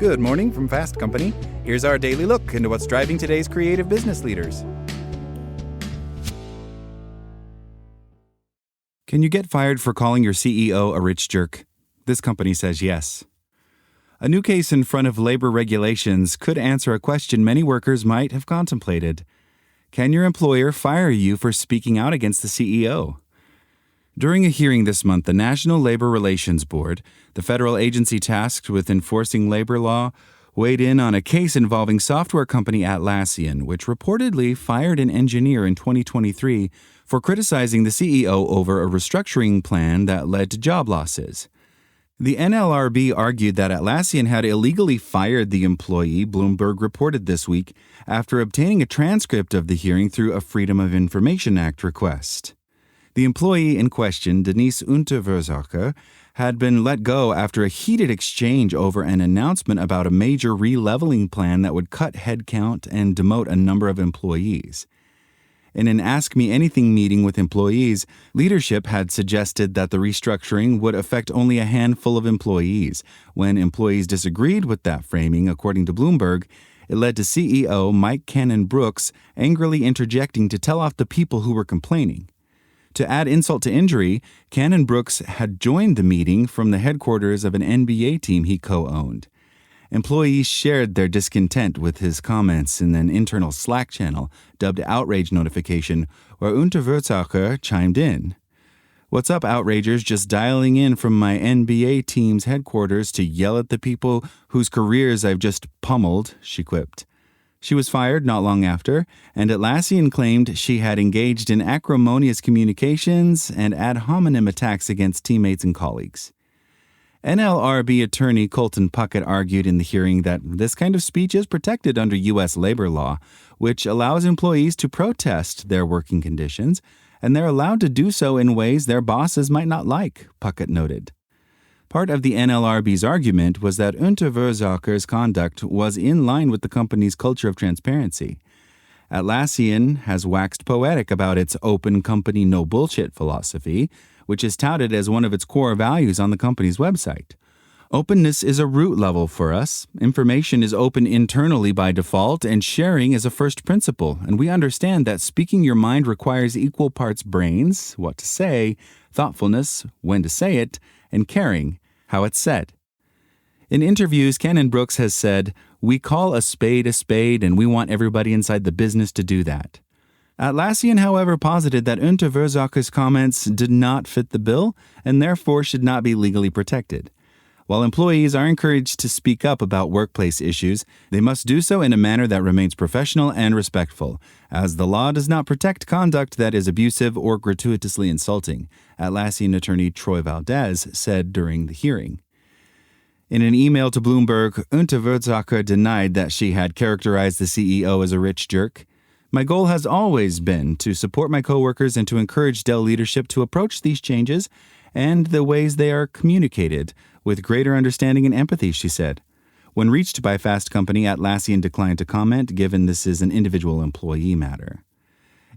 Good morning from Fast Company. Here's our daily look into what's driving today's creative business leaders. Can you get fired for calling your CEO a rich jerk? This company says yes. A new case in front of labor regulations could answer a question many workers might have contemplated. Can your employer fire you for speaking out against the CEO? During a hearing this month, the National Labor Relations Board, the federal agency tasked with enforcing labor law, weighed in on a case involving software company Atlassian, which reportedly fired an engineer in 2023 for criticizing the CEO over a restructuring plan that led to job losses. The NLRB argued that Atlassian had illegally fired the employee, Bloomberg reported this week, after obtaining a transcript of the hearing through a Freedom of Information Act request. The employee in question, Denise Unterversacher, had been let go after a heated exchange over an announcement about a major re-leveling plan that would cut headcount and demote a number of employees. In an Ask Me Anything meeting with employees, leadership had suggested that the restructuring would affect only a handful of employees. When employees disagreed with that framing, according to Bloomberg, it led to CEO Mike Cannon-Brookes angrily interjecting to tell off the people who were complaining. To add insult to injury, Cannon-Brookes had joined the meeting from the headquarters of an NBA team he co-owned. Employees shared their discontent with his comments in an internal Slack channel dubbed Outrage Notification, where Unterversacher chimed in. "What's up, outragers? Just dialing in from my NBA team's headquarters to yell at the people whose careers I've just pummeled," she quipped. She was fired not long after, and Atlassian claimed she had engaged in acrimonious communications and ad hominem attacks against teammates and colleagues. NLRB attorney Colton Puckett argued in the hearing that this kind of speech is protected under U.S. labor law, which allows employees to protest their working conditions, and they're allowed to do so in ways their bosses might not like, Puckett noted. Part of the NLRB's argument was that Unterversacher's conduct was in line with the company's culture of transparency. Atlassian has waxed poetic about its open company no bullshit philosophy, which is touted as one of its core values on the company's website. Openness is a root level for us. Information is open internally by default, and sharing is a first principle. And we understand that speaking your mind requires equal parts brains, what to say, thoughtfulness, when to say it, and caring, how it's said. In interviews, Cannon-Brookes has said, "We call a spade, and we want everybody inside the business to do that." Atlassian, however, posited that Unterversacher's comments did not fit the bill and therefore should not be legally protected. While employees are encouraged to speak up about workplace issues, they must do so in a manner that remains professional and respectful, as the law does not protect conduct that is abusive or gratuitously insulting, Atlassian attorney Troy Valdez said during the hearing. In an email to Bloomberg, Unterversacher denied that she had characterized the CEO as a rich jerk. "My goal has always been to support my coworkers and to encourage Dell leadership to approach these changes and the ways they are communicated with greater understanding and empathy," she said. When reached by Fast Company, Atlassian declined to comment, given this is an individual employee matter.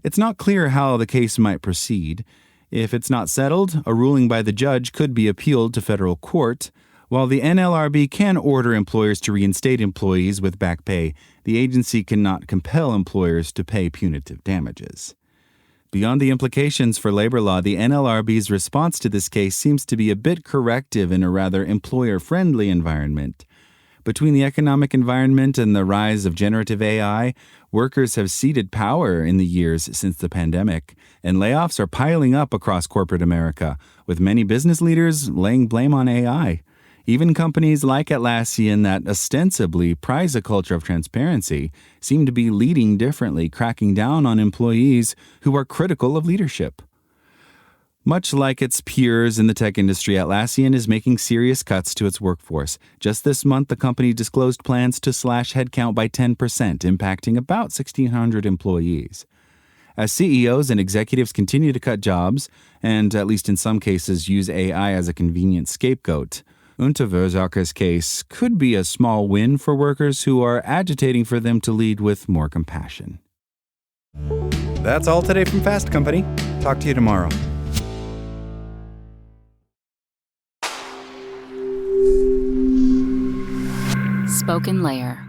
It's not clear how the case might proceed. If it's not settled, a ruling by the judge could be appealed to federal court. While the NLRB can order employers to reinstate employees with back pay, the agency cannot compel employers to pay punitive damages. Beyond the implications for labor law, the NLRB's response to this case seems to be a bit corrective in a rather employer-friendly environment. Between the economic environment and the rise of generative AI, workers have ceded power in the years since the pandemic, and layoffs are piling up across corporate America, with many business leaders laying blame on AI. Even companies like Atlassian that ostensibly prize a culture of transparency seem to be leading differently, cracking down on employees who are critical of leadership. Much like its peers in the tech industry, Atlassian is making serious cuts to its workforce. Just this month, the company disclosed plans to slash headcount by 10%, impacting about 1,600 employees. As CEOs and executives continue to cut jobs, and at least in some cases use AI as a convenient scapegoat, Unterversacher's case could be a small win for workers who are agitating for them to lead with more compassion. That's all today from Fast Company. Talk to you tomorrow. Spoken Layer.